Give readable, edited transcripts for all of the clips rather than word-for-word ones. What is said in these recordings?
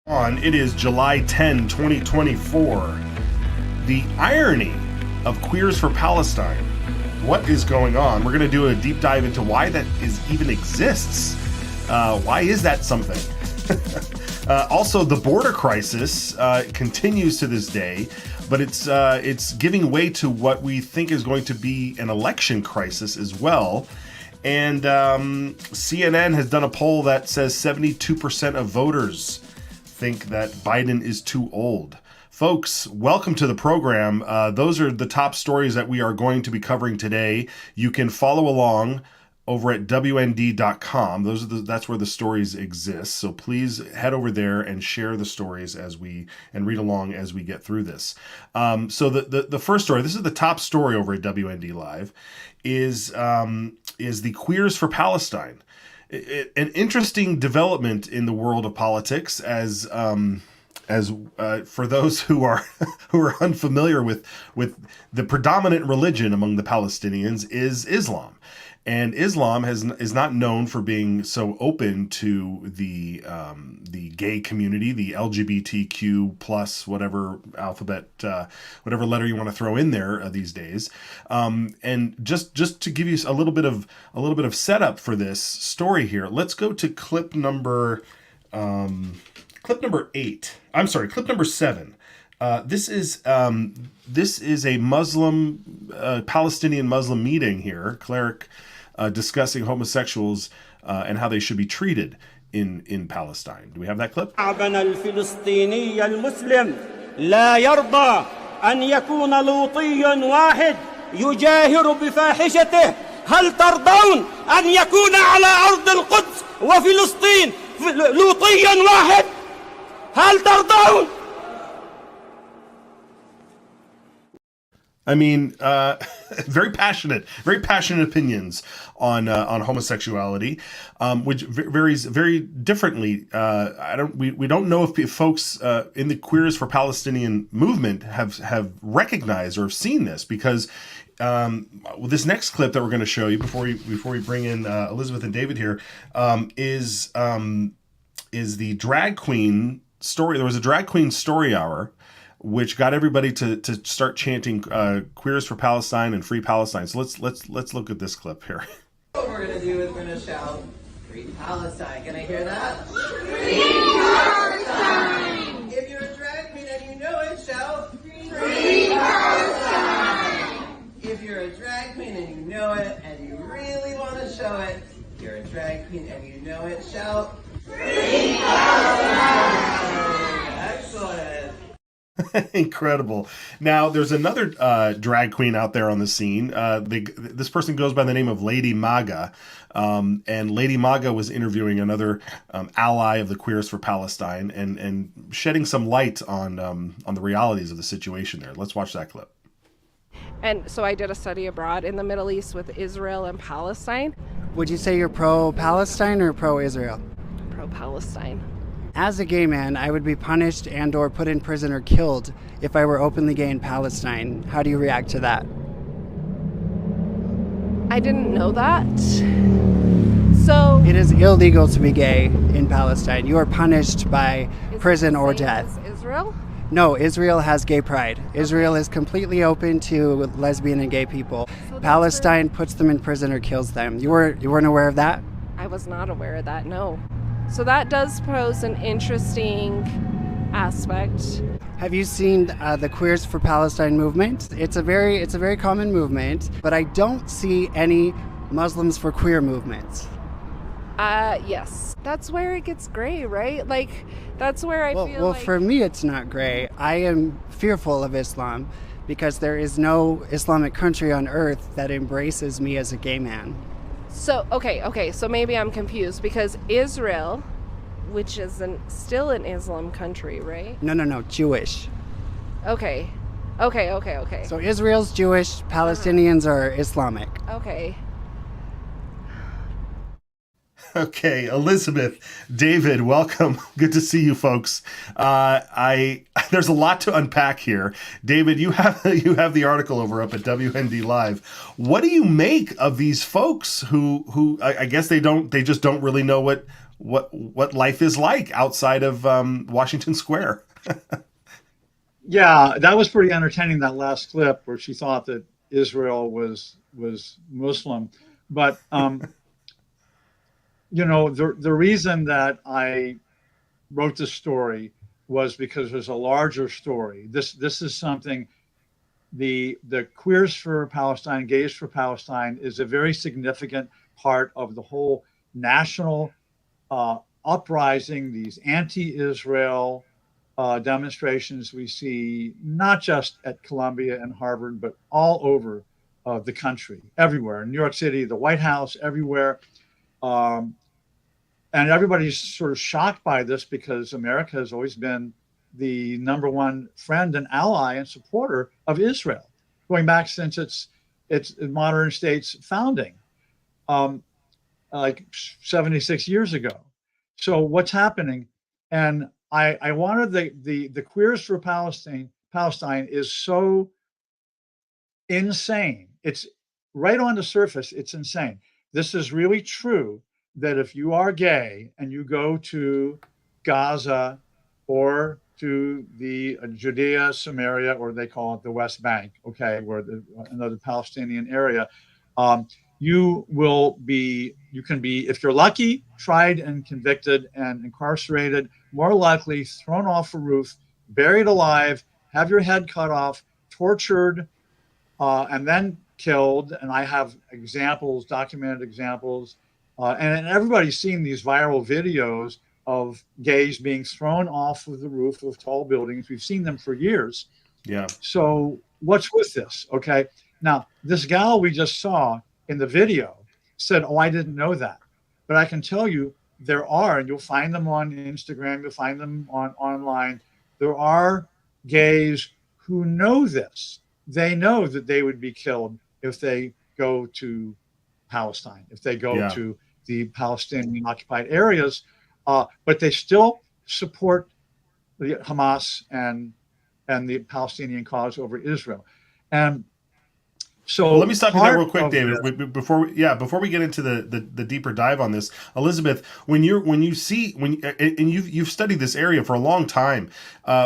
It is July 10, 2024. The irony of Queers for Palestine. What is going on? We're going to do a deep dive into why that even exists. Why is that something? Also, the border crisis continues to this day, but it's giving way to what we think is going to be an election crisis as well. And CNN has done a poll that says 72% of voters think that Biden is too old. Folks, welcome to the program. Those are the top stories that we are going to be covering today. You can follow along over at wnd.com. That's where the stories exist. So please head over there and share the stories and read along as we get through this. So the first story, this is the top story over at WND Live, is the Queers for Palestine. An interesting development in the world of politics, as for those who are unfamiliar with the predominant religion among the Palestinians is Islam, and Islam is not known for being so open to the gay community, the LGBTQ plus whatever alphabet, whatever letter you want to throw in there these days. And just to give you a little bit of setup for this story here, let's go to clip number 8. I'm sorry, clip number 7. This is a Palestinian Muslim meeting here, cleric discussing homosexuals and how they should be treated in Palestine. Do we have that clip? شعبنا الفلسطيني المسلم لا يرضى أن يكون لوطي واحد يجاهر بفاحشته. هل ترضون أن يكون على أرض القدس وفلسطين لوطي واحد؟ هل ترضون؟ I mean, very passionate opinions on homosexuality, which varies very differently. We don't know if folks in the Queers for Palestinian movement have recognized or have seen this, because this next clip that we're going to show you before we bring in Elizabeth and David here is the drag queen story. There was a drag queen story hour, which got everybody to start chanting Queers for Palestine and Free Palestine. So let's look at this clip here. What we're going to do is we're going to shout, Free Palestine. Can I hear that? Free Palestine! If you're a drag queen and you know it, shout, Free Palestine! If you're a drag queen and you know it and you really want to show it, if you're a drag queen and you know it, shout, Free Palestine! Excellent. Incredible. Now, there's another drag queen out there on the scene. This person goes by the name of Lady Maga, and Lady Maga was interviewing another ally of the Queers for Palestine and shedding some light on the realities of the situation there. Let's watch that clip. And so I did a study abroad in the Middle East with Israel and Palestine. Would you say you're pro-Palestine or pro-Israel? Pro-Palestine. As a gay man, I would be punished and or put in prison or killed if I were openly gay in Palestine. How do you react to that? I didn't know that. So It is illegal to be gay in Palestine. You are punished by prison or death. Israel? No, Israel has gay pride. Israel is completely open to lesbian and gay people. So Palestine puts them in prison or kills them. You weren't aware of that? I was not aware of that, no. So that does pose an interesting aspect. Have you seen the Queers for Palestine movement? It's a very common movement, but I don't see any Muslims for queer movements. Yes. That's where it gets gray, right? Like, that's where I feel well, like... for me, it's not gray. I am fearful of Islam because there is no Islamic country on earth that embraces me as a gay man. So, okay, so maybe I'm confused because Israel, which is still an Islam country, right? No, Jewish. Okay. So Israel's Jewish, Palestinians are Islamic. Okay. Okay, Elizabeth, David, welcome. Good to see you, folks. There's a lot to unpack here. David, you have the article over up at WND Live. What do you make of these folks who I guess they just don't really know what life is like outside of Washington Square? Yeah, that was pretty entertaining, that last clip where she thought that Israel was Muslim. But the reason that I wrote this story was because there's a larger story. This is something, the Queers for Palestine, Gays for Palestine is a very significant part of the whole national uprising, these anti-Israel demonstrations we see, not just at Columbia and Harvard, but all over the country, everywhere. In New York City, the White House, everywhere. And everybody's sort of shocked by this because America has always been the number one friend and ally and supporter of Israel, going back since its modern state's founding, like 76 years ago. So what's happening? And I wanted the Queers for Palestine is so insane. It's right on the surface. It's insane. This is really true that if you are gay and you go to Gaza or to the Judea, Samaria, or they call it the West Bank, okay, where another Palestinian area, you can be, if you're lucky, tried and convicted and incarcerated, more likely thrown off a roof, buried alive, have your head cut off, tortured, and then killed. And I have examples, documented examples, and everybody's seen these viral videos of gays being thrown off of the roof of tall buildings. We've seen them for years. Yeah. So what's with this? Okay. Now, this gal we just saw in the video said, "Oh, I didn't know that." But I can tell you there are, and you'll find them on Instagram, you'll find them online. There are gays who know this. They know that they would be killed if they go to Palestine, if they go to the Palestinian occupied areas, but they still support the Hamas and the Palestinian cause over Israel. And so well, let me stop you there real quick, David. Before we get into the deeper dive on this, Elizabeth, when you see you've studied this area for a long time,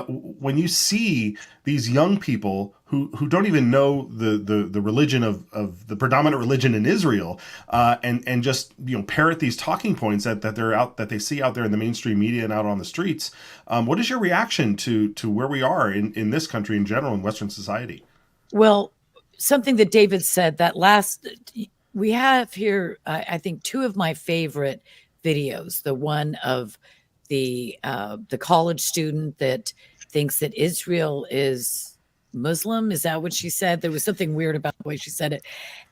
when you see these young people who don't even know the religion of the predominant religion in Israel, and just parrot these talking points that they see out there in the mainstream media and out on the streets, what is your reaction to where we are in this country in general, in Western society? Well, something that David said, we have here, I think, two of my favorite videos. The one of the college student that thinks that Israel is Muslim. Is that what she said? There was something weird about the way she said it.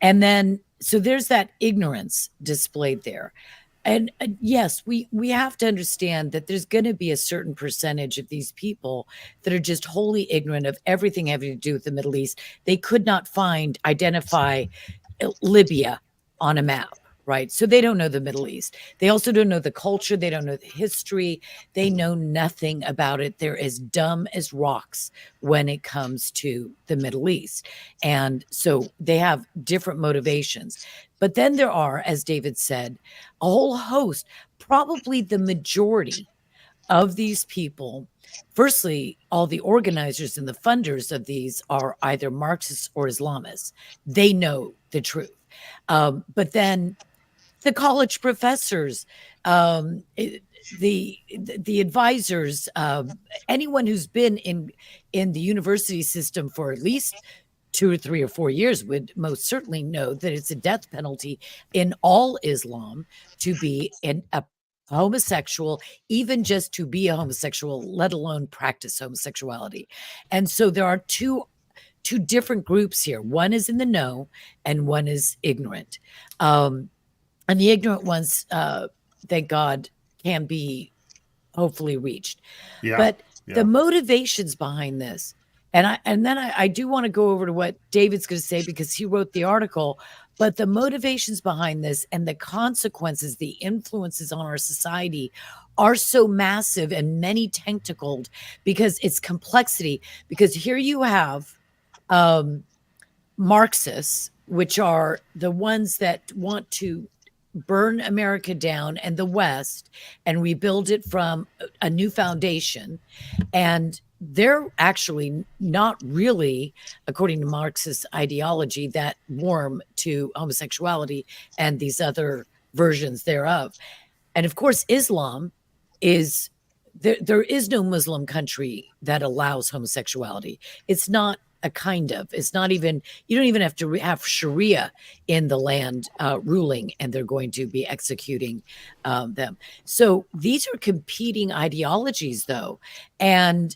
And then, so there's that ignorance displayed there. And yes, we have to understand that there's going to be a certain percentage of these people that are just wholly ignorant of everything having to do with the Middle East. They could not identify Libya on a map, right? So they don't know the Middle East. They also don't know the culture. They don't know the history. They know nothing about it. They're as dumb as rocks when it comes to the Middle East. And so they have different motivations. But then there are, as David said, a whole host, probably the majority of these people. Firstly, all the organizers and the funders of these are either Marxists or Islamists. They know the truth. But then the college professors, the advisors, anyone who's been in the university system for at least 2 or 3 or 4 years would most certainly know that it's a death penalty in all Islam to be a homosexual, even just to be a homosexual, let alone practice homosexuality. And so there are two different groups here. One is in the know and one is ignorant. And the ignorant ones, thank God, can be hopefully reached. Yeah, but the motivations behind this, and then I do want to go over to what David's going to say, because he wrote the article But the motivations behind this and the consequences, the influences on our society are so massive and many tentacled because it's complexity. Because here you have Marxists, which are the ones that want to burn America down and the West and rebuild it from a new foundation. And they're actually not really, according to Marxist ideology, that warm to homosexuality and these other versions thereof. And of course, Islam is there is no Muslim country that allows homosexuality. It's not a kind of, it's not even, you don't even have to have Sharia in the land ruling, and they're going to be executing them. So these are competing ideologies, though. And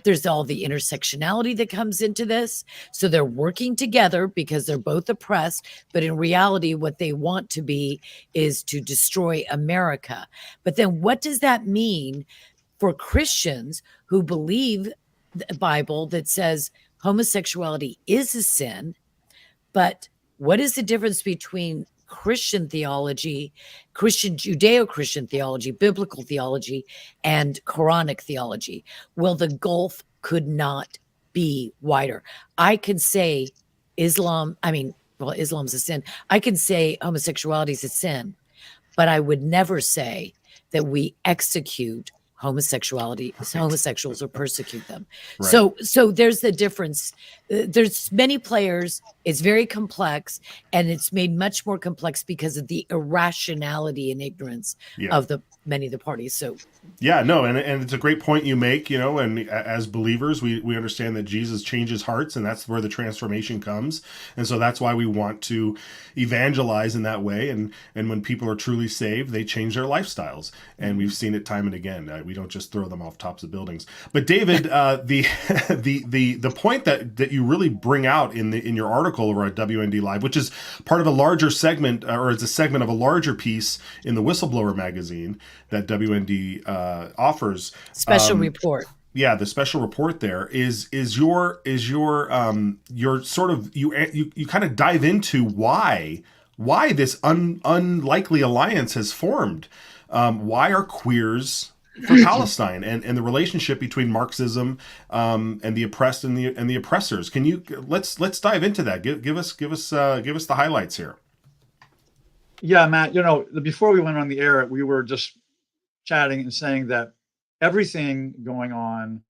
there's all the intersectionality that comes into this. So they're working together because they're both oppressed. But in reality, what they want to be is to destroy America. But then what does that mean for Christians who believe the Bible that says homosexuality is a sin? But what is the difference between Christian theology, Christian Judeo-Christian theology, biblical theology, and Quranic theology? Well, the gulf could not be wider. I can say Islam's a sin. I can say homosexuality is a sin, but I would never say that we execute homosexuals or persecute them. Right. So there's the difference. There's many players. It's very complex, and it's made much more complex because of the irrationality and ignorance of many of the parties. So and it's a great point you make, and as believers, we understand that Jesus changes hearts, and that's where the transformation comes. And so that's why we want to evangelize in that way. And when people are truly saved, they change their lifestyles. And we've seen it time and again. We don't just throw them off tops of buildings. But David, the point that you really bring out in your article over at WND Live, which is part of a larger segment, or it's a segment of a larger piece in the Whistleblower magazine that WND offers. Special report. Yeah, the special report there is your sort of you kind of dive into why this unlikely alliance has formed. Why are queers for Palestine and the relationship between Marxism and the oppressed and the oppressors? Can you let's dive into that? Give us the highlights here. Yeah, Matt. Before we went on the air, we were just chatting and saying that everything going on,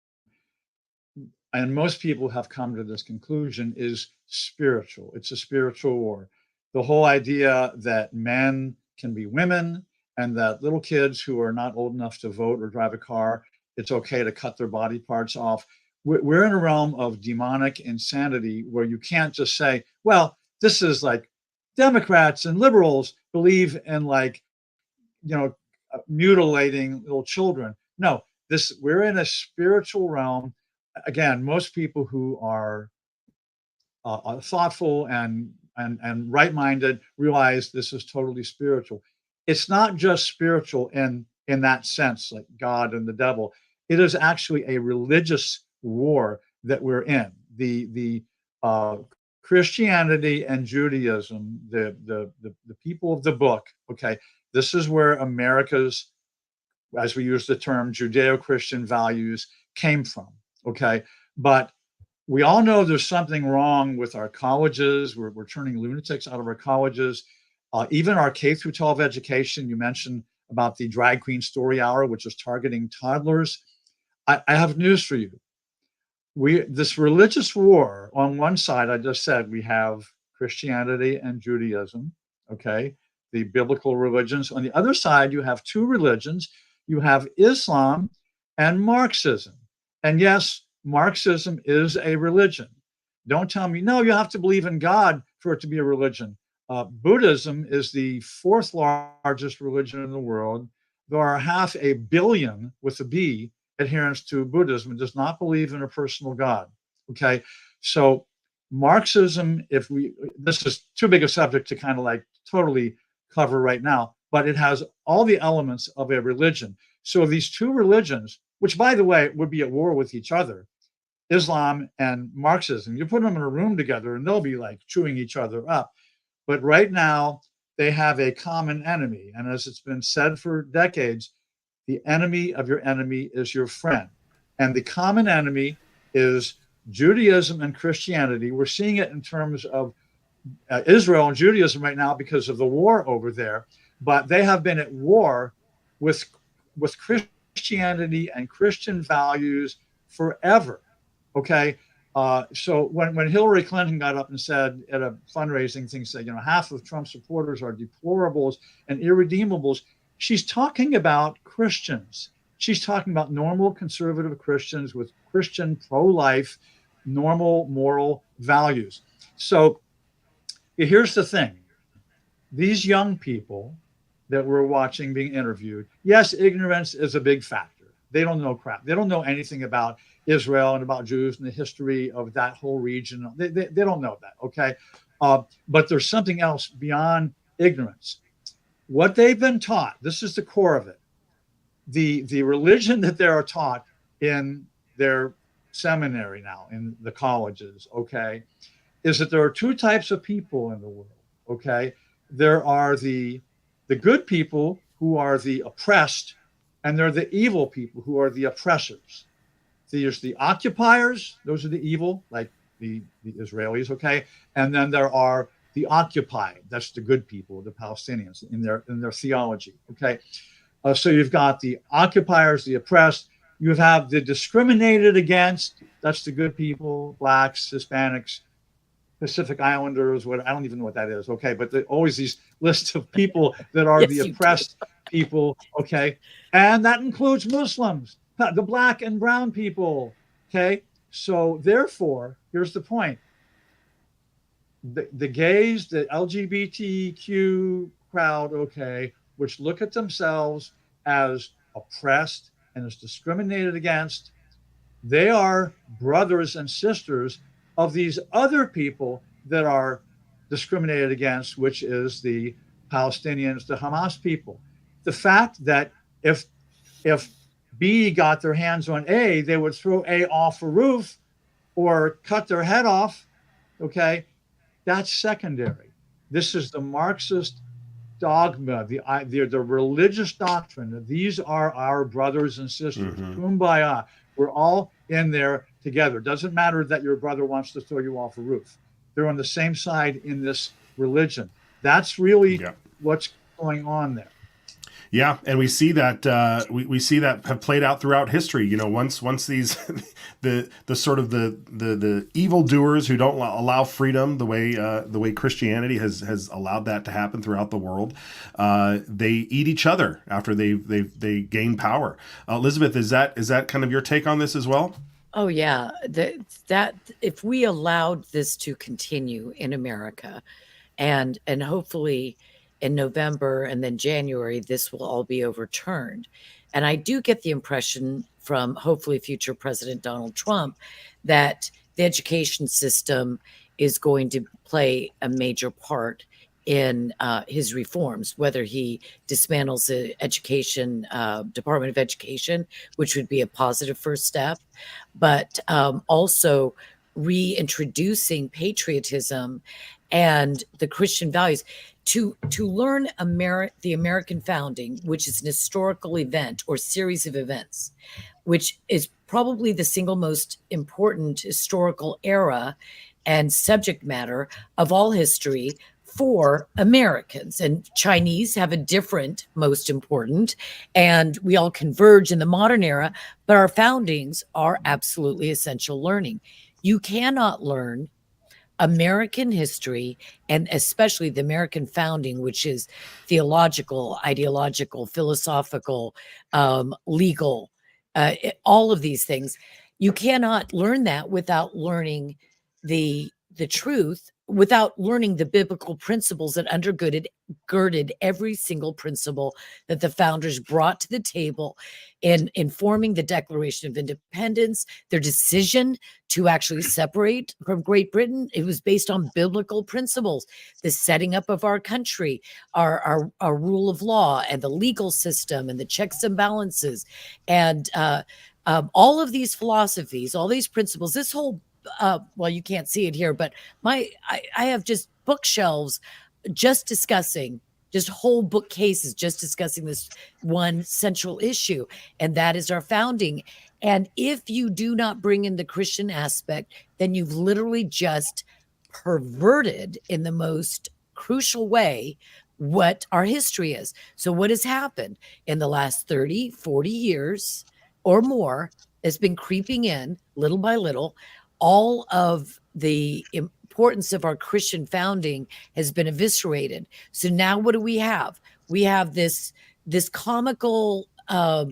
and most people have come to this conclusion, is spiritual. It's a spiritual war. The whole idea that men can be women, and that little kids who are not old enough to vote or drive a car, it's okay to cut their body parts off. We're in a realm of demonic insanity where you can't just say, well, this is like Democrats and liberals believe in mutilating little children. No, we're in a spiritual realm. Again, most people who are thoughtful and right-minded realize this is totally spiritual. It's not just spiritual in that sense, like God and the devil. It is actually a religious war that we're in. The Christianity and Judaism, the people of the book. Okay, this is where America's, as we use the term, Judeo-Christian values came from. Okay, but we all know there's something wrong with our colleges. We're turning lunatics out of our colleges. Even our K through 12 education. You mentioned about the drag queen story hour, which is targeting toddlers. I have news for you. This religious war, on one side, I just said, we have Christianity and Judaism, okay, the biblical religions. On the other side, you have two religions. You have Islam and Marxism. And yes, Marxism is a religion. Don't tell me, no, you have to believe in God for it to be a religion. Buddhism is the fourth largest religion in the world. There are 500 million, with a B, adherents to Buddhism and does not believe in a personal God. Okay, so Marxism, this is too big a subject to kind of totally cover right now, but it has all the elements of a religion. So these two religions, which by the way would be at war with each other, Islam and Marxism, you put them in a room together and they'll be chewing each other up. But right now, they have a common enemy. And as it's been said for decades, the enemy of your enemy is your friend. And the common enemy is Judaism and Christianity. We're seeing it in terms of Israel and Judaism right now because of the war over there. But they have been at war with Christianity and Christian values forever. Okay. So when Hillary Clinton got up and said at a fundraising thing, said, half of Trump's supporters are deplorables and irredeemables, she's talking about Christians. She's talking about normal conservative Christians with Christian pro-life, normal moral values. So here's the thing. These young people that we're watching being interviewed, yes, ignorance is a big factor. They don't know crap. They don't know anything about Israel and about Jews and the history of that whole region. They don't know that, okay? But there's something else beyond ignorance. What they've been taught, this is the core of it. The religion that they are taught in their seminary now, in the colleges, okay, is that there are two types of people in the world, okay? There are the good people who are the oppressed, and there are the evil people who are the oppressors. There's the occupiers, those are the evil, like the Israelis, okay? And then there are the occupied, that's the good people, the Palestinians in their theology, okay? So you've got the occupiers, the oppressed, you have the discriminated against, that's the good people, blacks, Hispanics, Pacific Islanders, I don't even know what that is, okay? But always these lists of people that are the oppressed people, okay? And that includes Muslims, the black and brown people, okay? So therefore, here's the point. The gays, the LGBTQ crowd, okay, which look at themselves as oppressed and as discriminated against, they are brothers and sisters of these other people that are discriminated against, which is the Palestinians, the Hamas people. The fact that if B got their hands on A, they would throw A off a roof or cut their head off, okay? That's secondary. This is the Marxist dogma, the religious doctrine that these are our brothers and sisters. Kumbaya. We're all in there together. Doesn't matter that your brother wants to throw you off a roof. They're on the same side in this religion. That's really what's going on there. Yeah, and we see that we see that have played out throughout history. Once these the sort of the evildoers who don't allow freedom the way Christianity has allowed that to happen throughout the world, they eat each other after they gain power. Elizabeth, is that kind of your take on this as well? Oh yeah, that if we allowed this to continue in America, and hopefully in November and then January, this will all be overturned. And I do get the impression from hopefully future President Donald Trump that the education system is going to play a major part in his reforms, whether he dismantles the education, Department of Education, which would be a positive first step, but also reintroducing patriotism and the Christian values. To learn the American founding, which is an historical event or series of events, which is probably the single most important historical era and subject matter of all history for Americans. And Chinese have a different most important, and we all converge in the modern era, but our foundings are absolutely essential learning. You cannot learn American history, and especially the American founding, which is theological, ideological, philosophical, legal, all of these things. You cannot learn that without learning the truth, without learning the biblical principles that girded every single principle that the founders brought to the table in forming the Declaration of Independence. Their decision to actually separate from Great Britain, it was based on biblical principles. The setting up of our country, our rule of law and the legal system and the checks and balances, and all of these philosophies, all these principles, this whole well, you can't see it here, but I have just bookshelves just discussing, just whole bookcases just discussing this one central issue, and that is our founding. And if you do not bring in the Christian aspect, then you've literally just perverted in the most crucial way what our history is. So what has happened in the last 30, 40 years or more has been creeping in little by little. All of the importance of our Christian founding has been eviscerated. So now what do we have? We have this comical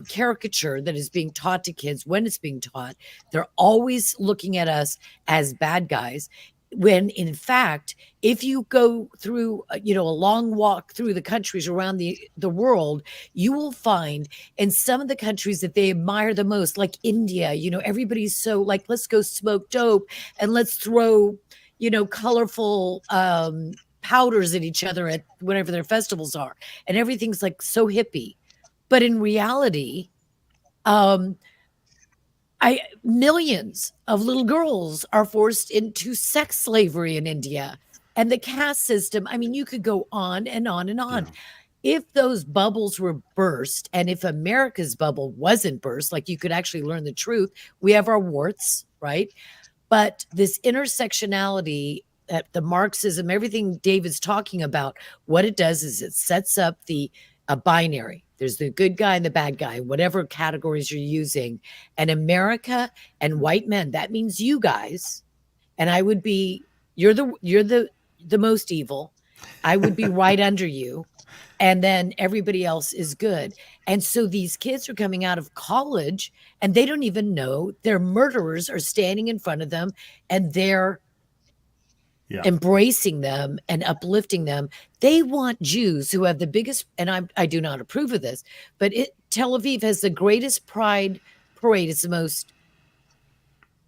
caricature that is being taught to kids. When it's being taught, they're always looking at us as bad guys, when in fact, if you go through a long walk through the countries around the world, you will find in some of the countries that they admire the most, like India, everybody's so like, let's go smoke dope and let's throw colorful powders at each other at whatever their festivals are, and everything's like so hippie. But in reality, millions of little girls are forced into sex slavery in India, and the caste system. I mean, you could go on and on and on. Yeah. If those bubbles were burst, and if America's bubble wasn't burst, like you could actually learn the truth, we have our warts, right? But this intersectionality, the Marxism, everything David's talking about, what it does is it sets up a binary. There's the good guy and the bad guy, whatever categories you're using. And America and white men, that means you guys. And I would be, you're the most evil. I would be right under you. And then everybody else is good. And so these kids are coming out of college and they don't even know their murderers are standing in front of them, and they're embracing them and uplifting them. They want Jews who have the biggest, and I do not approve of this, but Tel Aviv has the greatest pride parade. It's the most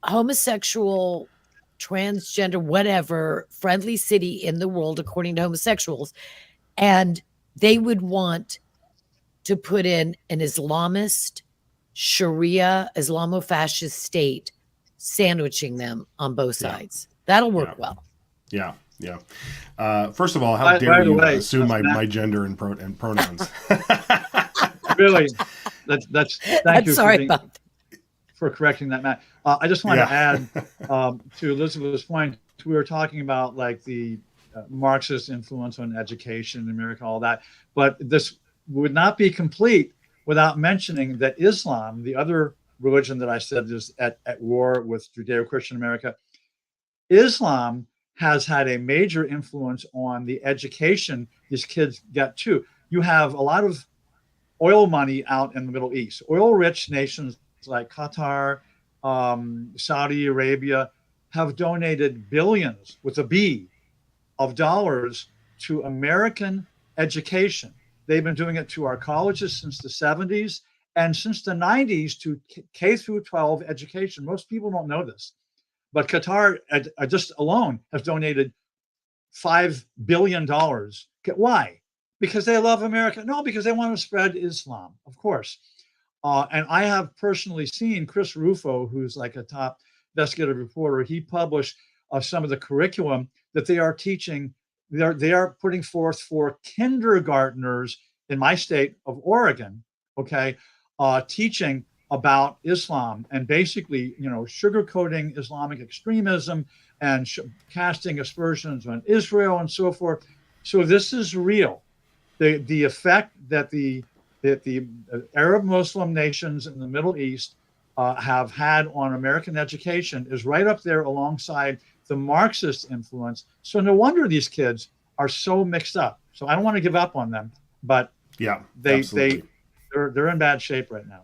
homosexual, transgender, whatever, friendly city in the world, according to homosexuals. And they would want to put in an Islamist, Sharia, Islamo-fascist state, sandwiching them on both sides. That'll work well. Yeah. First of all, how dare you assume my gender and pronouns? Really, that's thank you sorry for correcting that, Matt. I just want to add to Elizabeth's point. We were talking about like the Marxist influence on education in America, all that, but this would not be complete without mentioning that Islam, the other religion that I said is at war with Judeo-Christian America, Islam has had a major influence on the education these kids get too. You have a lot of oil money out in the Middle East. Oil-rich nations like Qatar, Saudi Arabia have donated billions, with a B, of dollars to American education. They've been doing it to our colleges since the 70s and since the 90s to K through 12 education. Most people don't know this. But Qatar just alone has donated $5 billion. Why? Because they love America? No, because they want to spread Islam, of course. And I have personally seen Chris Rufo, who's like a top investigative reporter. He published some of the curriculum that they are teaching. They are putting forth for kindergartners in my state of Oregon, teaching about Islam and basically, sugarcoating Islamic extremism and casting aspersions on Israel and so forth. So this is real. The effect that the Arab Muslim nations in the Middle East have had on American education is right up there alongside the Marxist influence. So no wonder these kids are so mixed up. So I don't want to give up on them, but they're in bad shape right now.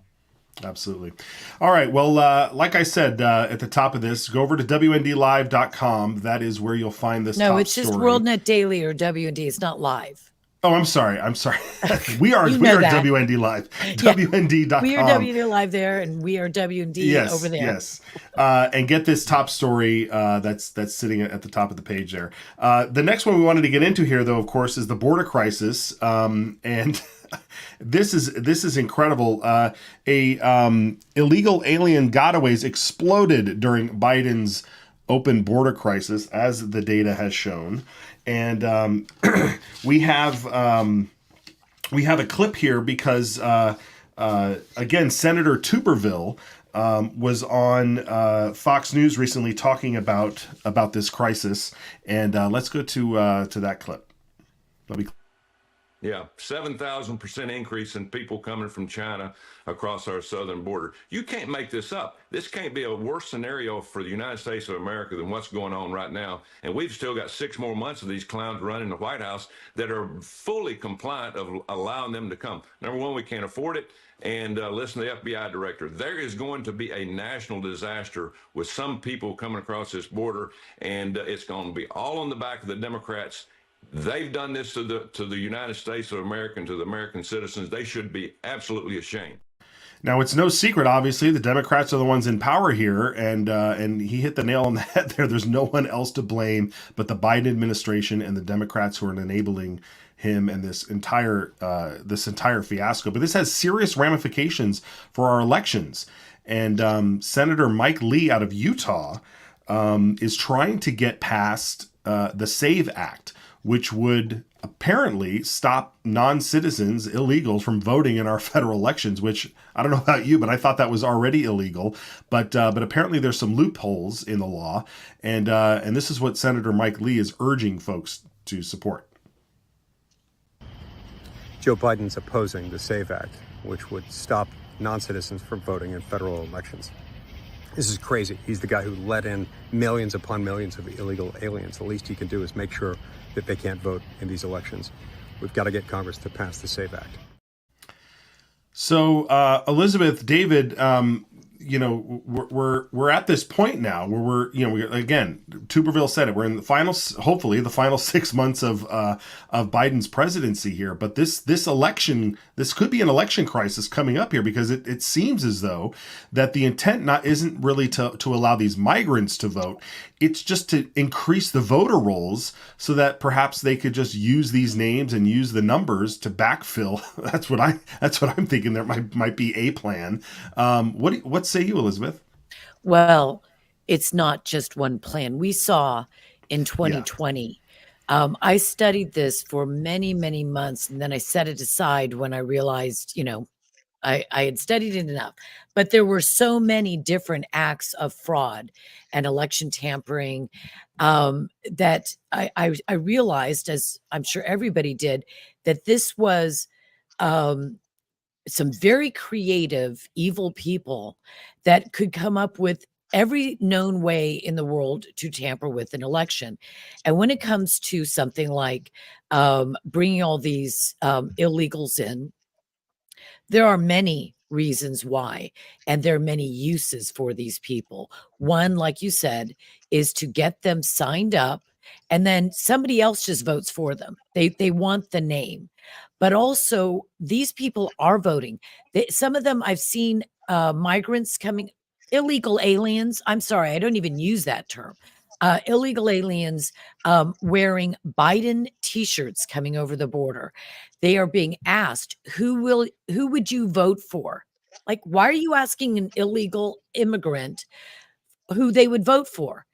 Absolutely. All right. Well, like I said at the top of this, go over to wndlive.com. That is where you'll find this. No, it's just WorldNet Daily or WND. It's not live. Oh, I'm sorry. We are WND Live. WND.com. We are WND Live there, and we are WND over there. Yes. And get this top story that's sitting at the top of the page there. The next one we wanted to get into here, though, of course, is the border crisis. And this is incredible. Illegal alien gotaways exploded during Biden's open border crisis, as the data has shown. and we have a clip here because again, Senator Tuberville was on Fox News recently talking about this crisis, and let's go to that clip. Yeah, 7,000% increase in people coming from China across our southern border. You can't make this up. This can't be a worse scenario for the United States of America than what's going on right now. And we've still got 6 more months of these clowns running the White House that are fully compliant of allowing them to come. Number one, we can't afford it. And listen to the FBI director. There is going to be a national disaster with some people coming across this border, and it's going to be all on the back of the Democrats. They've done this to the United States of America and to the American citizens. They should be absolutely ashamed. Now, it's no secret, obviously, the Democrats are the ones in power here, and he hit the nail on the head there. There's no one else to blame but the Biden administration and the Democrats who are enabling him and this entire fiasco. But this has serious ramifications for our elections. And Senator Mike Lee out of Utah is trying to get past the SAVE Act, which would apparently stop non-citizens, illegals, from voting in our federal elections, which I don't know about you, but I thought that was already illegal. But apparently there's some loopholes in the law. And this is what Senator Mike Lee is urging folks to support. Joe Biden's opposing the SAVE Act, which would stop non-citizens from voting in federal elections. This is crazy. He's the guy who let in millions upon millions of illegal aliens. The least he can do is make sure that they can't vote in these elections. We've got to get Congress to pass the SAVE Act. So, Elizabeth, David, we're at this point now where again, Tuberville said it. We're in the final, hopefully, the final 6 months of Biden's presidency here. But this election, this could be an election crisis coming up here, because it seems as though that the intent isn't really to allow these migrants to vote. It's just to increase the voter rolls so that perhaps they could just use these names and use the numbers to backfill. That's what I'm thinking. There might be a plan. What say you, Elizabeth? Well, it's not just one plan. We saw in 2020. I studied this for many, many months, and then I set it aside when I realized, I had studied it enough. But there were so many different acts of fraud and election tampering that I realized, as I'm sure everybody did, that this was some very creative, evil people that could come up with every known way in the world to tamper with an election. And when it comes to something like bringing all these illegals in, there are many reasons why, and there are many uses for these people. One, like you said, is to get them signed up, and then somebody else just votes for them. They want the name. But also, these people are voting. Some of them I've seen migrants coming, illegal aliens. I'm sorry, I don't even use that term. Illegal aliens wearing Biden T-shirts coming over the border. They are being asked, who would you vote for? Like, why are you asking an illegal immigrant who they would vote for?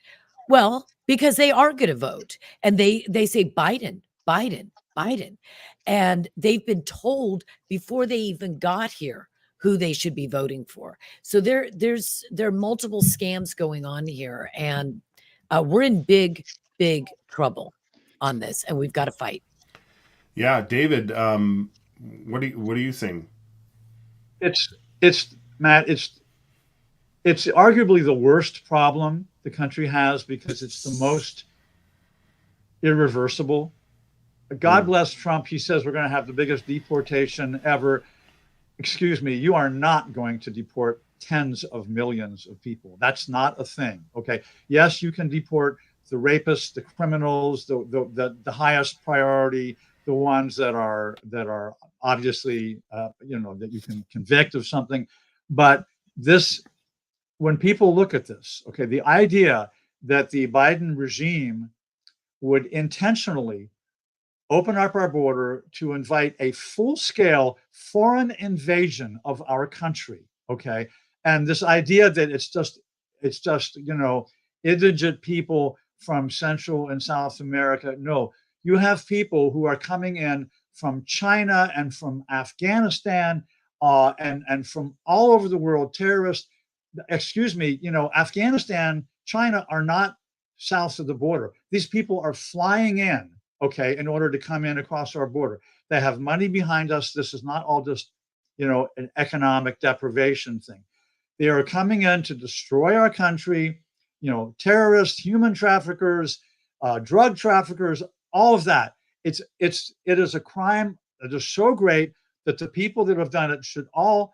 Well, because they are going to vote, and they say Biden, Biden, Biden. And they've been told before they even got here who they should be voting for. So there are multiple scams going on here, and we're in big, big trouble on this, and we've got to fight. Yeah, David, what do you think? It's Matt. It's arguably the worst problem the country has, because it's the most irreversible. God bless Trump. He says we're going to have the biggest deportation ever. Excuse me, you are not going to deport tens of millions of people. That's not a thing. Okay. Yes, you can deport the rapists, the criminals, the highest priority, the ones that are obviously that you can convict of something. But this, when people look at this, okay, the idea that the Biden regime would intentionally open up our border to invite a full-scale foreign invasion of our country, okay? And this idea that it's just indigent people from Central and South America. No, you have people who are coming in from China and from Afghanistan and from all over the world, terrorists. Excuse me, Afghanistan, China are not south of the border. These people are flying in, okay, in order to come in across our border. They have money behind us. This is not all just, an economic deprivation thing. They are coming in to destroy our country, terrorists, human traffickers, drug traffickers, all of that. It is a crime that is so great that the people that have done it should all.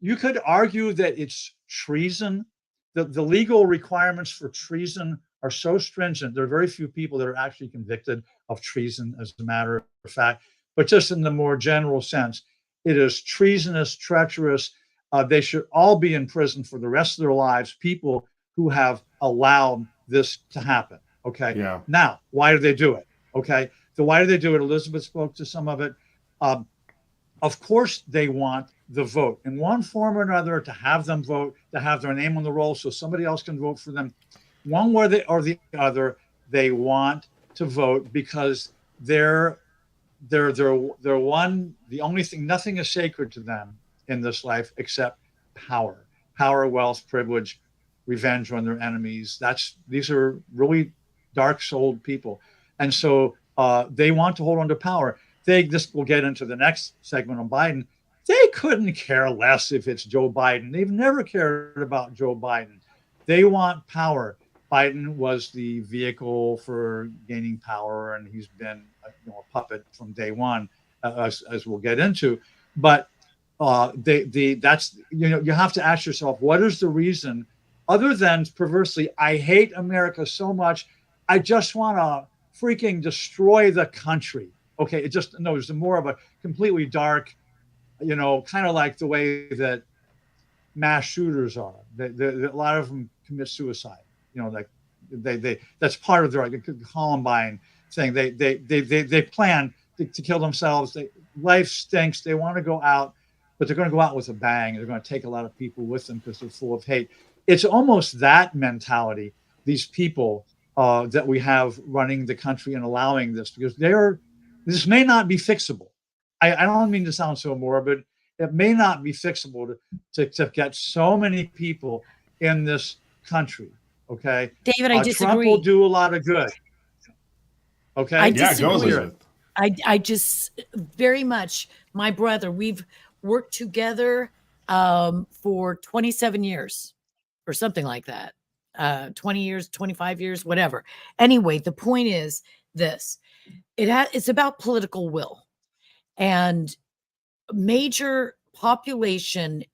You could argue that it's treason. The legal requirements for treason are so stringent. There are very few people that are actually convicted of treason, as a matter of fact. But just in the more general sense, it is treasonous, treacherous. They should all be in prison for the rest of their lives, people who have allowed this to happen. Okay. Yeah. Now, why do they do it? Okay. So why do they do it? Elizabeth spoke to some of it. Of course, they want the vote in one form or another, to have them vote, to have their name on the roll so somebody else can vote for them. One way or the other, they want to vote because they're one, the only thing, nothing is sacred to them in this life except power, wealth, privilege, revenge on their enemies. These are really dark-souled people. And so they want to hold on to power. This will get into the next segment on Biden. They couldn't care less if it's Joe Biden. They've never cared about Joe Biden. They want power. Biden was the vehicle for gaining power, and he's been a puppet from day one, as we'll get into. But that's you have to ask yourself, what is the reason, other than perversely, I hate America so much, I just want to freaking destroy the country. Okay, there's more of a completely dark, kind of like the way that mass shooters are. A lot of them commit suicide. Like they that's part of their Columbine thing. They plan to kill themselves. Life stinks. They want to go out, but they're going to go out with a bang. They're going to take a lot of people with them because they're full of hate. It's almost that mentality, these people that we have running the country and allowing this, because this may not be fixable. I don't mean to sound so morbid. It may not be fixable to get so many people in this country. Okay, David, I disagree. Trump will do a lot of good. Okay, I disagree. Go, I just very much, my brother, we've worked together for 27 years or something like that. 20 years, 25 years, whatever. Anyway, the point is this. It's about political will, and major population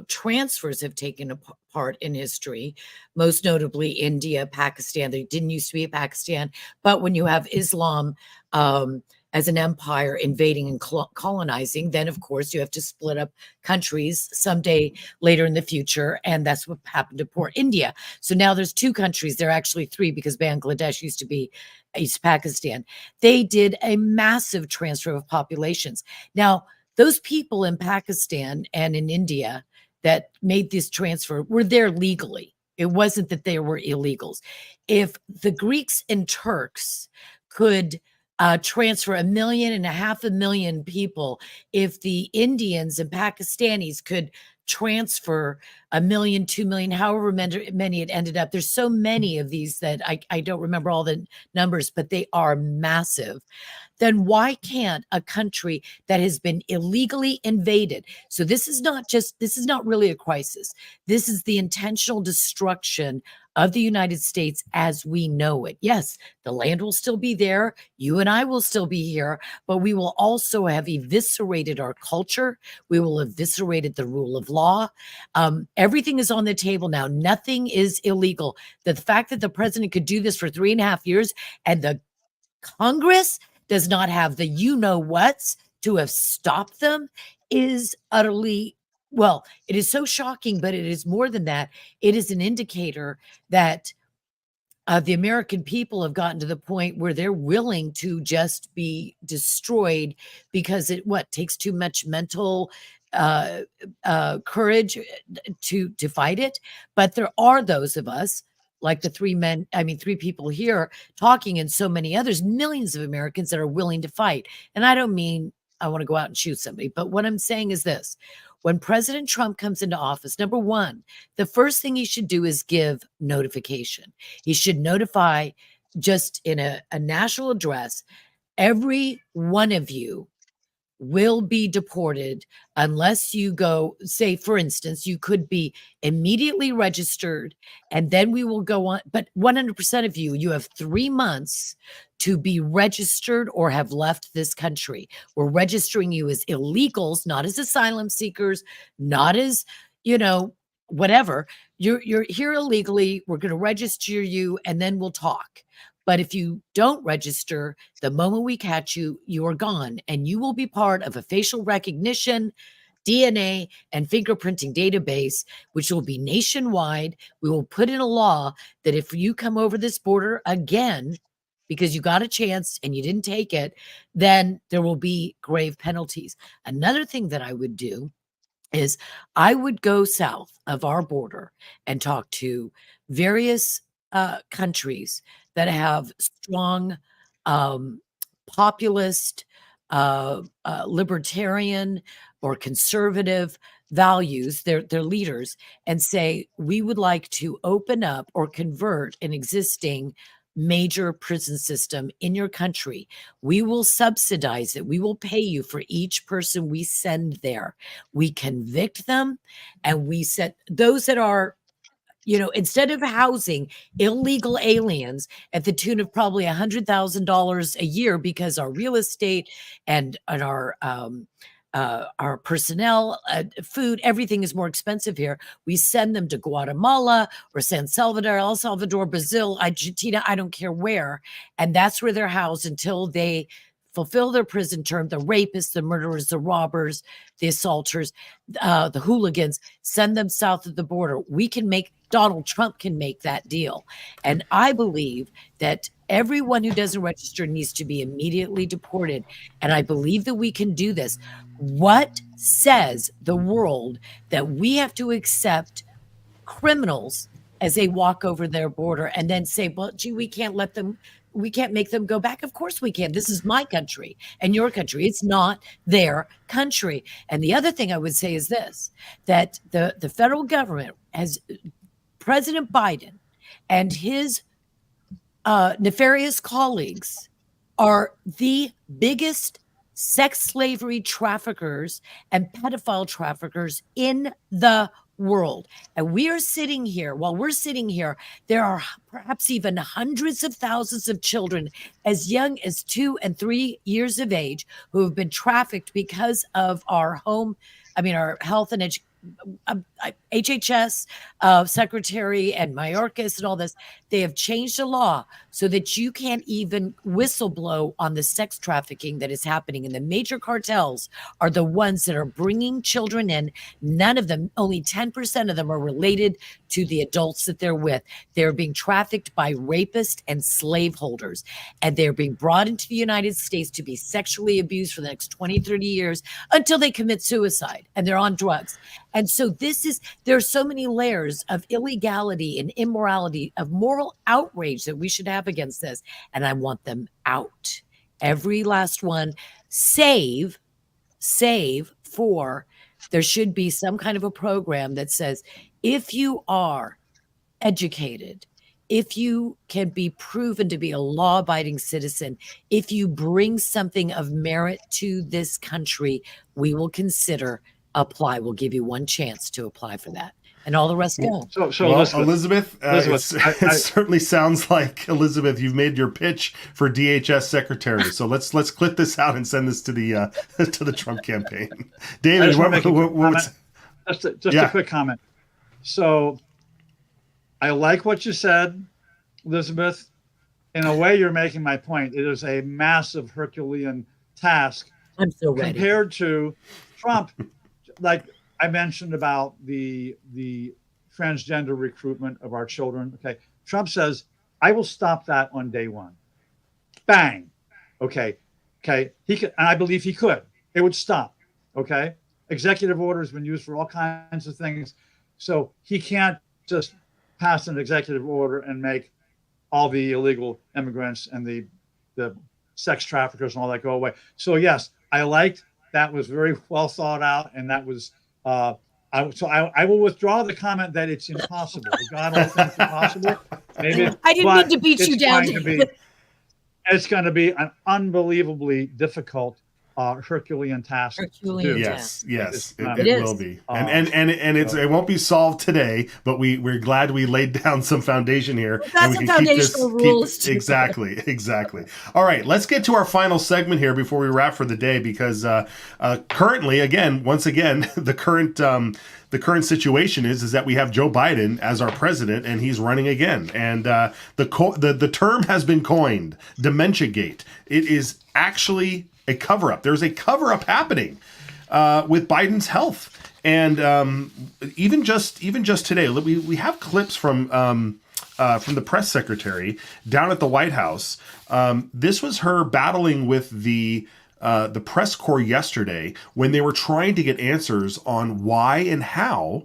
transfers have taken part in history, most notably India, Pakistan. There didn't used to be a Pakistan, but when you have Islam as an empire invading and colonizing, then of course you have to split up countries someday later in the future, and that's what happened to poor India. So now there's two countries. There are actually three, because Bangladesh used to be East Pakistan. They did a massive transfer of populations. Now, those people in Pakistan and in India that made this transfer were there legally. It wasn't that they were illegals. If the Greeks and Turks could transfer 1.5 million people, if the Indians and Pakistanis could transfer 1 million, 2 million, however many it ended up. There's so many of these that I don't remember all the numbers, but they are massive. Then why can't a country that has been illegally invaded? So this is not really a crisis. This is the intentional destruction of the United States as we know it. Yes, the land will still be there. You and I will still be here, but we will also have eviscerated our culture. We will have eviscerated the rule of law. Everything is on the table now. Nothing is illegal. The fact that the president could do this for 3.5 years and the Congress does not have the you-know-whats to have stopped them is utterly, well, it is so shocking, but it is more than that. It is an indicator that the American people have gotten to the point where they're willing to just be destroyed because it takes too much mental courage to fight it. But there are those of us like the three people here talking, and so many others, millions of Americans that are willing to fight. And I don't mean I want to go out and shoot somebody, but what I'm saying is this. When President Trump comes into office, number one, the first thing he should do is give notification. He should notify just in a national address, every one of you will be deported unless you go, say, for instance, you could be immediately registered and then we will go on. But 100% of you, you have 3 months to be registered or have left this country. We're registering you as illegals, not as asylum seekers, not as, whatever. You're here illegally. We're going to register you and then we'll talk. But if you don't register, the moment we catch you, you are gone, and you will be part of a facial recognition, DNA, and fingerprinting database, which will be nationwide. We will put in a law that if you come over this border again, because you got a chance and you didn't take it, then there will be grave penalties. Another thing that I would do is I would go south of our border and talk to various countries that have strong populist, libertarian, or conservative values, their leaders, and say, we would like to open up or convert an existing major prison system in your country. We will subsidize it. We will pay you for each person we send there. We convict them, and we set those that are, instead of housing illegal aliens at the tune of probably $100,000 a year, because our real estate and our personnel, food, everything is more expensive here. We send them to Guatemala or San Salvador, El Salvador, Brazil, Argentina, I don't care where. And that's where they're housed until they fulfill their prison term. The rapists, the murderers, the robbers, the assaulters, the hooligans, send them south of the border. Donald Trump can make that deal. And I believe that everyone who doesn't register needs to be immediately deported. And I believe that we can do this. What says the world that we have to accept criminals as they walk over their border and then say, well, gee, we can't make them go back? Of course we can. This is my country and your country. It's not their country. And the other thing I would say is this, that the federal government has President Biden and his nefarious colleagues are the biggest sex slavery traffickers and pedophile traffickers in the world. And we are sitting here, while we're sitting here, there are perhaps even hundreds of thousands of children as young as 2 and 3 years of age who have been trafficked because of our health and education. HHS secretary and Mayorkas and all this, they have changed the law so that you can't even whistleblow on the sex trafficking that is happening. And the major cartels are the ones that are bringing children in. None of them, only 10% of them are related to the adults that they're with. They're being trafficked by rapists and slaveholders. And they're being brought into the United States to be sexually abused for the next 20, 30 years until they commit suicide and they're on drugs. And so there are so many layers of illegality and immorality, of moral outrage that we should have against this. And I want them out. Every last one, save for, there should be some kind of a program that says, if you are educated, if you can be proven to be a law-abiding citizen, if you bring something of merit to this country, we will consider apply. We'll give you one chance to apply for that, and all the rest go. So Elizabeth, it certainly sounds like, Elizabeth, you've made your pitch for DHS secretary. So let's clip this out and send this to the Trump campaign. David, just a quick comment. So I like what you said, Elizabeth. In a way, you're making my point. It is a massive Herculean task I'm so ready. Compared to Trump. Like I mentioned about the transgender recruitment of our children. Okay. Trump says, I will stop that on day one. Bang. Okay. He could, and I believe he could. It would stop. Okay. Executive order has been used for all kinds of things. So he can't just pass an executive order and make all the illegal immigrants and the sex traffickers and all that go away. So yes, I liked that, was very well thought out, and that was I will withdraw the comment that it's impossible. God, all things are possible. Maybe I didn't mean to beat you down. It's going to be an unbelievably difficult Herculean task. Yes, it will be, and it won't be solved today. But we're glad we laid down some foundation here, and we can keep this. Exactly. All right, let's get to our final segment here before we wrap for the day, because currently, once again, the current situation is that we have Joe Biden as our president, and he's running again. And the term has been coined, Dementia-Gate. It is actually a cover-up. There's a cover-up happening with Biden's health, and even just today, we have clips from the press secretary down at the White House. This was her battling with the press corps yesterday when they were trying to get answers on why and how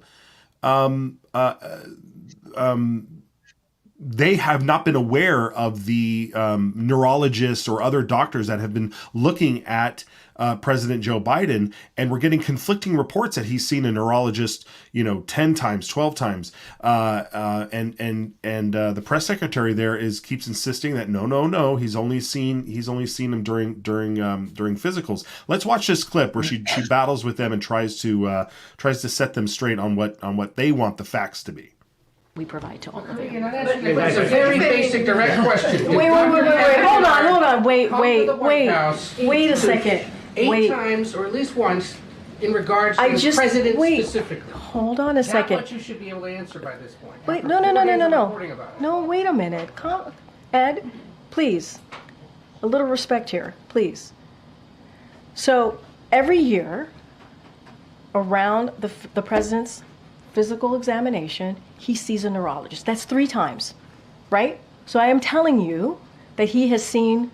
they have not been aware of the neurologists or other doctors that have been looking at President Joe Biden, and we're getting conflicting reports that he's seen a neurologist, 10 times, 12 times, and the press secretary there keeps insisting that no, he's only seen him during physicals. Let's watch this clip where she battles with them and tries to set them straight on what they want the facts to be. We provide to all of you. That's a very basic, direct question. Wait. Hold on. Wait a second. Eight times, or at least once, in regards to the president specifically. Hold on a second. Not what you should be able to answer by this point. Wait, no. No, wait a minute. Ed, please. A little respect here, please. So every year, around the president's physical examination, he sees a neurologist. That's 3 times, right? So I am telling you that he has seen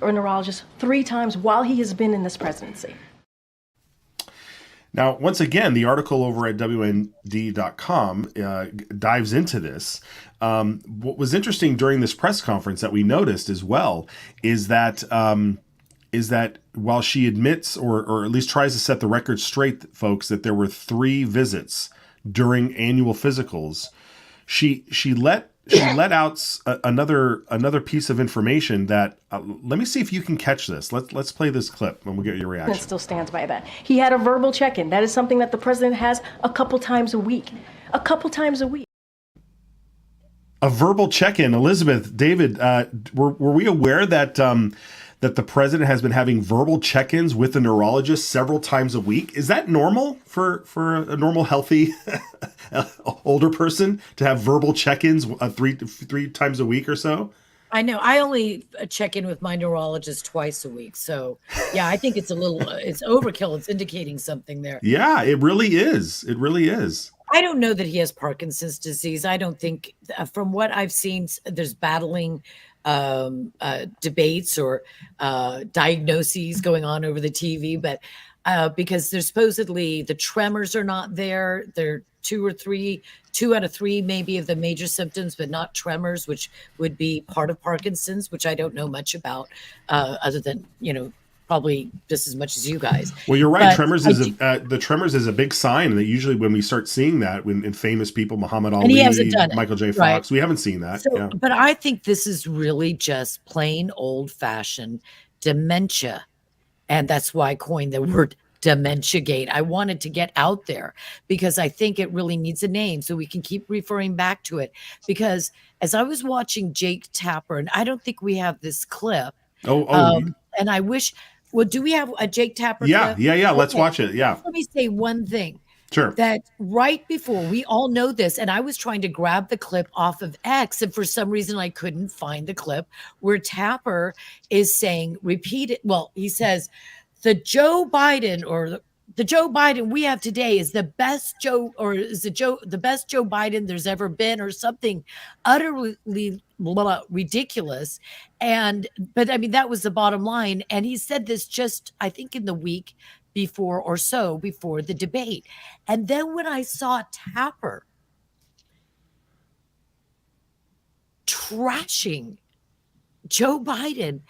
a neurologist 3 times while he has been in this presidency. Now, once again, the article over at WND.com dives into this. What was interesting during this press conference that we noticed as well is that while she admits, or at least tries to set the record straight, folks, that there were 3 visits during annual physicals, she let out another piece of information that let me see if you can catch this. Let's play this clip and we'll get your reaction. It still stands by that. He had a verbal check-in. That is something that the president has a couple times a week. A verbal check-in. Elizabeth, David, were we aware that that the president has been having verbal check-ins with the neurologist several times a week? Is that normal for a normal, healthy older person to have verbal check-ins three times a week or so? I know. I only check in with my neurologist twice a week. So yeah, I think it's it's overkill. It's indicating something there. Yeah, it really is. It really is. I don't know that he has Parkinson's disease. I don't think, from what I've seen, there's battling debates or diagnoses going on over the TV, but because there's supposedly the tremors are not there. They're 2 out of 3 maybe of the major symptoms, but not tremors, which would be part of Parkinson's, which I don't know much about, other than, probably just as much as you guys. Well, you're right. But the tremors is a big sign that usually when we start seeing that in famous people, Muhammad Ali, Michael J. Fox, right? We haven't seen that. So, but I think this is really just plain old-fashioned dementia, and that's why I coined the word Dementia-Gate. I wanted to get out there because I think it really needs a name so we can keep referring back to it. Because as I was watching Jake Tapper, and I don't think we have this clip. And I wish. Well, do we have a Jake Tapper? Yeah. Okay. Let's watch it. Yeah. Let me say one thing. Sure. That right before, we all know this, and I was trying to grab the clip off of X, and for some reason I couldn't find the clip where Tapper is saying, repeat it. Well, he says, the Joe Biden we have today is the best Joe Biden there's ever been, or something utterly ridiculous. But I mean, that was the bottom line. And he said this just, I think, in the week before the debate. And then when I saw Tapper trashing Joe Biden.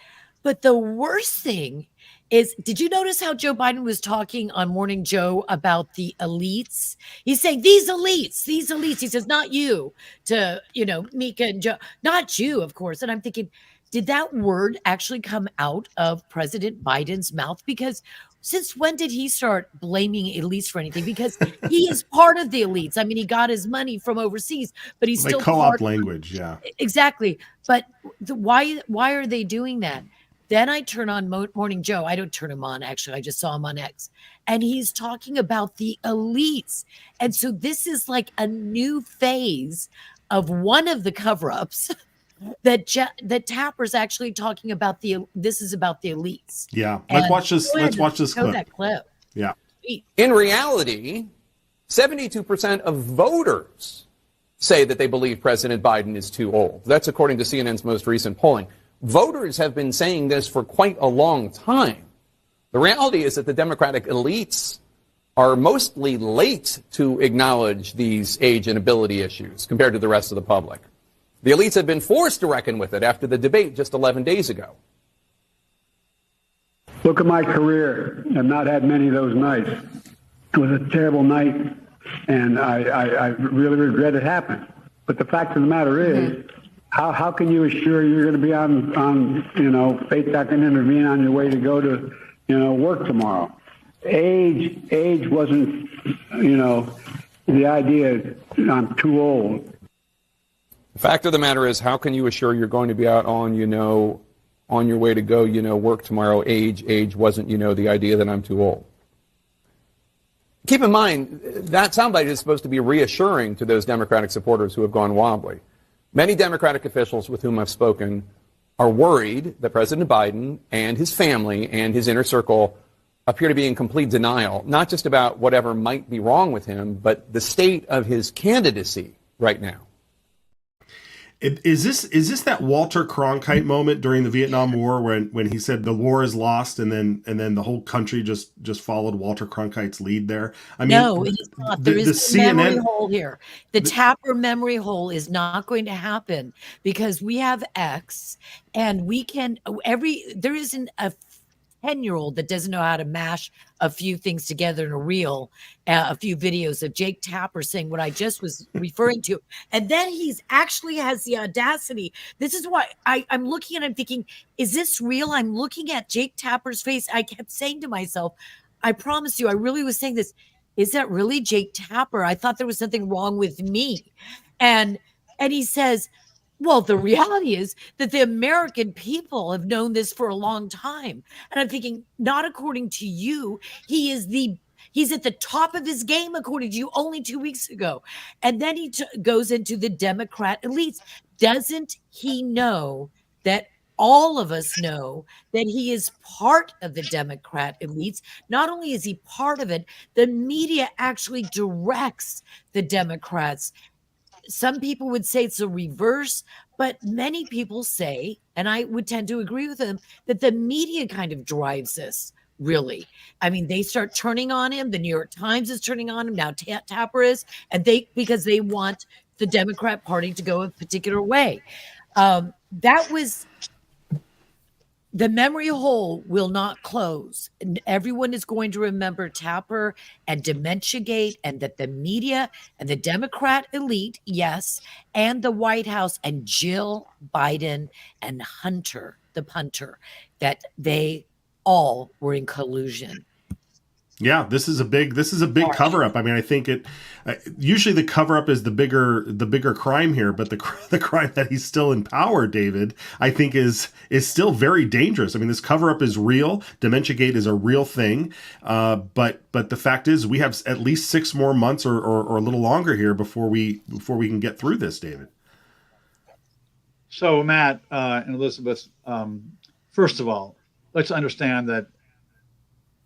But the worst thing is, did you notice how Joe Biden was talking on Morning Joe about the elites? He's saying, these elites. He says, not you, to, Mika and Joe, not you, of course. And I'm thinking, did that word actually come out of President Biden's mouth? Because since when did he start blaming elites for anything? Because he is part of the elites. I mean, he got his money from overseas, but he's still co-op language. Yeah, exactly. But why are they doing that? Then I turn on Morning Joe. I don't turn him on, actually. I just saw him on X. And he's talking about the elites. And so this is like a new phase of one of the cover-ups that Tapper's actually talking about. This is about the elites. Yeah. Let's watch this clip. That clip. Yeah. In reality, 72% of voters say that they believe President Biden is too old. That's according to CNN's most recent polling. Voters have been saying this for quite a long time. The reality is that the Democratic elites are mostly late to acknowledge these age and ability issues compared to the rest of the public. The elites have been forced to reckon with it after the debate just 11 days ago. Look at my career. I've not had many of those nights. It was a terrible night, and I really regret it happened. But the fact of the matter is, how can you assure you're going to be on faith that can intervene on your way to go to, work tomorrow? Age wasn't, the idea I'm too old. The fact of the matter is, how can you assure you're going to be out on, on your way to go, work tomorrow? Age wasn't, the idea that I'm too old. Keep in mind, that soundbite is supposed to be reassuring to those Democratic supporters who have gone wobbly. Many Democratic officials with whom I've spoken are worried that President Biden and his family and his inner circle appear to be in complete denial, not just about whatever might be wrong with him, but the state of his candidacy right now. Is this that Walter Cronkite moment during the Vietnam War when he said the war is lost and then the whole country just followed Walter Cronkite's lead there? I mean, no, it is not. There is a memory hole here. The Tapper memory hole is not going to happen because we have X and we can there isn't a 10-year-old that doesn't know how to mash a few things together in a reel, a few videos of Jake Tapper saying what I just was referring to. And then he's actually has the audacity. This is why I'm looking at him thinking, is this real? I'm looking at Jake Tapper's face. I kept saying to myself, I promise you, I really was saying this. Is that really Jake Tapper? I thought there was something wrong with me. And he says, well, the reality is that the American people have known this for a long time. And I'm thinking, not according to you. He's at the top of his game, according to you, only 2 weeks ago. And then he goes into the Democrat elites. Doesn't he know that all of us know that he is part of the Democrat elites? Not only is he part of it, the media actually directs the Democrats. Some people would say it's a reverse, but many people say, and I would tend to agree with them, that the media kind of drives this, really. I mean, they start turning on him. The New York Times is turning on him. Now Tapper is, and because they want the Democrat Party to go a particular way. That was... The memory hole will not close. And everyone is going to remember Tapper and Dementia-Gate, and that the media and the Democrat elite, yes, and the White House and Jill Biden and Hunter, the punter, that they all were in collusion. Yeah, this is a big cover up. I mean, I think usually the cover up is the bigger crime here, but the crime that he's still in power, David, I think is still very dangerous. I mean, this cover up is real. Dementia-Gate is a real thing. But the fact is we have at least 6 more months or a little longer here before we can get through this, David. So Matt and Elizabeth, first of all, let's understand that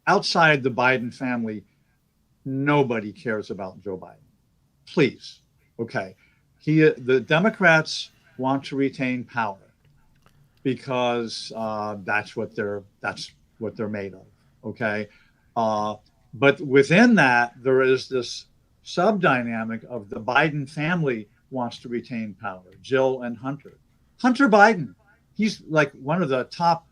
outside the Biden family, nobody cares about Joe Biden. Please, okay. The Democrats want to retain power because that's what they're made of. Okay, but within that, there is this sub dynamic of the Biden family wants to retain power. Jill and Hunter, Hunter Biden, he's like one of the top,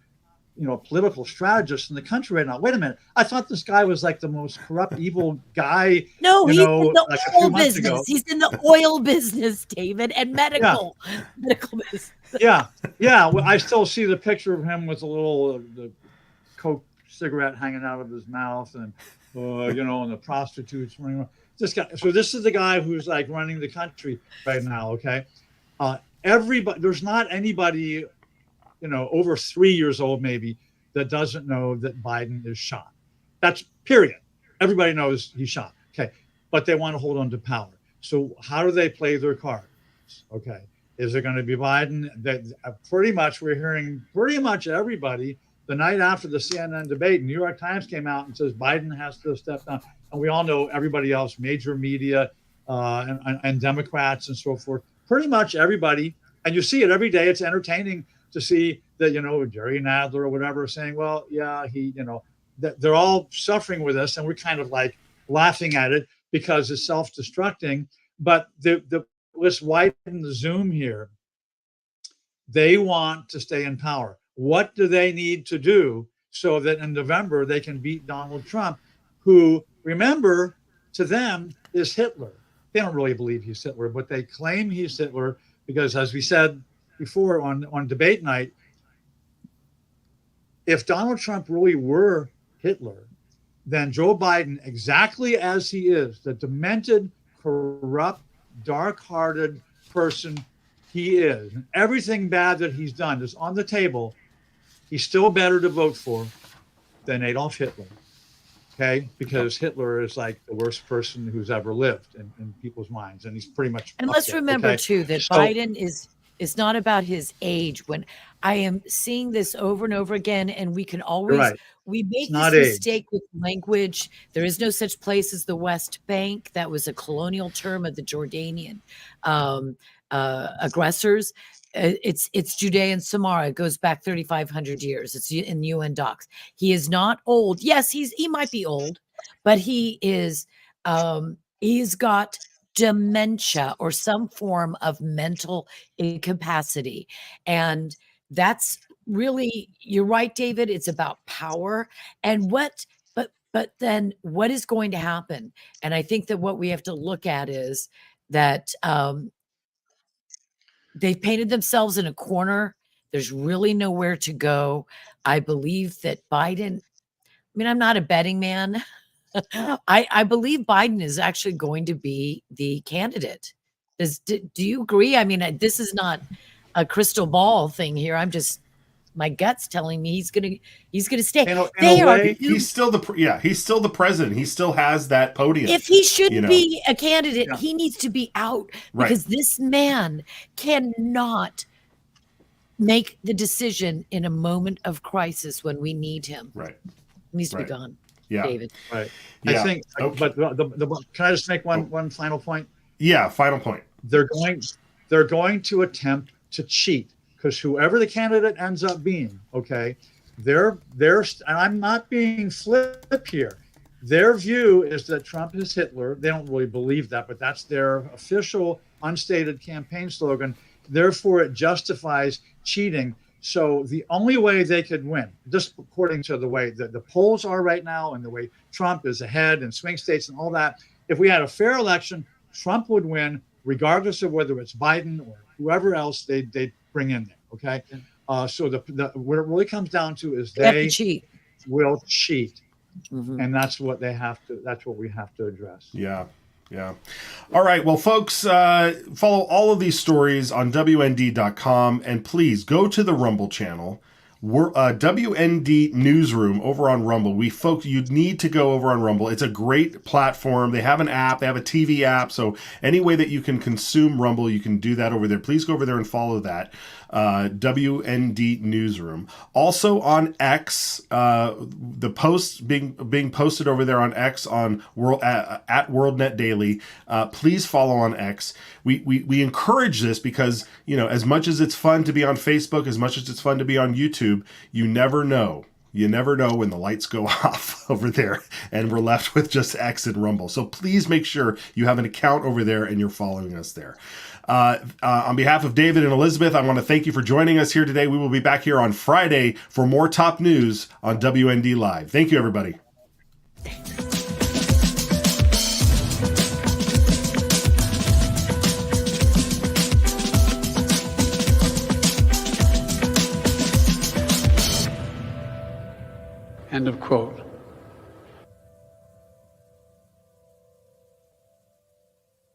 political strategists in the country right now. Wait a minute. I thought this guy was like the most corrupt, evil guy. No, he's in the like a few oil months business. ago. He's in the oil business, David, and medical business. Yeah. Well, I still see the picture of him with a little the Coke cigarette hanging out of his mouth, and and the prostitutes running around. This guy. So this is the guy who's like running the country right now. Okay. Everybody. There's not anybody, over 3 years old maybe, that doesn't know that Biden is shot. That's period. Everybody knows he's shot. Okay. But they want to hold on to power. So how do they play their cards? Okay. Is it going to be Biden? That pretty much we're hearing pretty much everybody the night after the CNN debate. New York Times came out and says Biden has to step down. And we all know everybody else, major media and Democrats and so forth. Pretty much everybody. And you see it every day. It's entertaining to see that, Jerry Nadler or whatever saying, well, yeah, that they're all suffering with this. And we're kind of like laughing at it because it's self-destructing. But let's widen the zoom here. They want to stay in power. What do they need to do so that in November they can beat Donald Trump, who, remember, to them is Hitler? They don't really believe he's Hitler, but they claim he's Hitler because, as we said before on debate night, if Donald Trump really were Hitler, then Joe Biden, exactly as he is, the demented, corrupt, dark-hearted person he is, and everything bad that he's done is on the table, he's still better to vote for than Adolf Hitler. Okay, because Hitler is like the worst person who's ever lived in people's minds, and he's pretty much. And let's remember too that Biden is not about his age. When I am seeing this over and over again, and we can always we make this mistake with language. There is no such place as the West Bank. That was a colonial term of the Jordanian aggressors. It's Judea and Samaria. It goes back 3,500 years. It's in UN docs. He is not old. Yes, he might be old, but he is. He's got dementia or some form of mental incapacity, and that's really, you're right, David. It's about power and but then what is going to happen? And I think that what we have to look at is that. They've painted themselves in a corner. There's really nowhere to go. I believe that Biden, I'm not a betting man. I believe Biden is actually going to be the candidate. Do you agree? This is not a crystal ball thing here. My gut's telling me he's gonna stay. He's still the president. He still has that podium. If he should be a candidate, he needs to be out because this man cannot make the decision in a moment of crisis when we need him. Right, he needs to be gone. Yeah, David. Right. Yeah. I think. But can I just make one final point? Yeah, final point. They're going to attempt to cheat. Because whoever the candidate ends up being, okay, and I'm not being flip here. Their view is that Trump is Hitler. They don't really believe that, but that's their official, unstated campaign slogan. Therefore, it justifies cheating. So the only way they could win, just according to the way that the polls are right now and the way Trump is ahead in swing states and all that, if we had a fair election, Trump would win, regardless of whether it's Biden or whoever else they bring in there. Okay. So what it really comes down to is they will cheat. Mm-hmm. And that's what we have to address. Yeah. Yeah. All right. Well, folks, follow all of these stories on WND.com, and please go to the Rumble channel. We're WND Newsroom over on Rumble. You need to go over on Rumble. It's a great platform. They have an app. They have a TV app. So any way that you can consume Rumble, you can do that over there. Please go over there and follow that. WND Newsroom. Also on X, the posts being posted over there on X on at WorldNet Daily. Please follow on X. We encourage this because, as much as it's fun to be on Facebook, as much as it's fun to be on YouTube, you never know you never know when the lights go off over there and we're left with just X and Rumble. So please make sure you have an account over there and you're following us there. On behalf of David and Elizabeth, I want to thank you for joining us here today. We will be back here on Friday for more top news on WND Live. Thank you, everybody. End of quote.